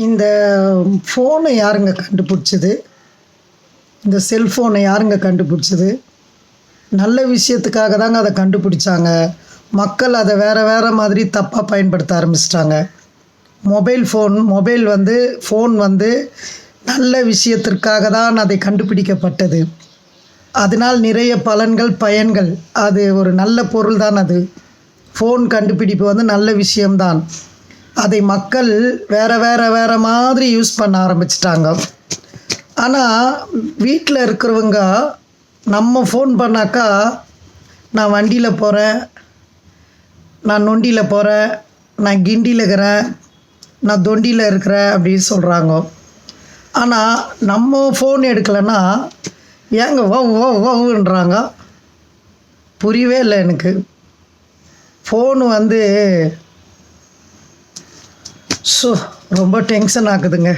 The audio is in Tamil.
இந்த ஃபோனை யாருங்க கண்டுபிடிச்சது? இந்த செல்ஃபோனை யாருங்க கண்டுபிடிச்சது? நல்ல விஷயத்துக்காக தாங்க அதை கண்டுபிடிச்சாங்க. மக்கள் அதை வேறு வேறு மாதிரி தப்பாக பயன்படுத்த ஆரம்பிச்சிட்டாங்க. ஃபோன் வந்து நல்ல விஷயத்திற்காக தான் அதை கண்டுபிடிக்கப்பட்டது. அதனால் நிறைய பலன்கள், பயன்கள். அது ஒரு நல்ல பொருள் தான் அது. ஃபோன் கண்டுபிடிப்பு வந்து நல்ல விஷயம்தான். அதை மக்கள் வேறு மாதிரி யூஸ் பண்ண ஆரம்பிச்சிட்டாங்க. ஆனால் வீட்டில் இருக்கிறவங்க நம்ம ஃபோன் பண்ணாக்கா, நான் வண்டியில் போகிறேன், நான் நொண்டியில் போகிறேன், நான் கிண்டியில் இருக்கிறேன், நான் தொண்டியில் இருக்கிறேன் அப்படின்னு சொல்கிறாங்க. ஆனால் நம்ம ஃபோன் எடுக்கலைன்னா ஏங்க வவ்வுன்றாங்க. புரியவே இல்லை எனக்கு. ஃபோனு வந்து ரொம்ப டென்ஷன் ஆகுதுங்க.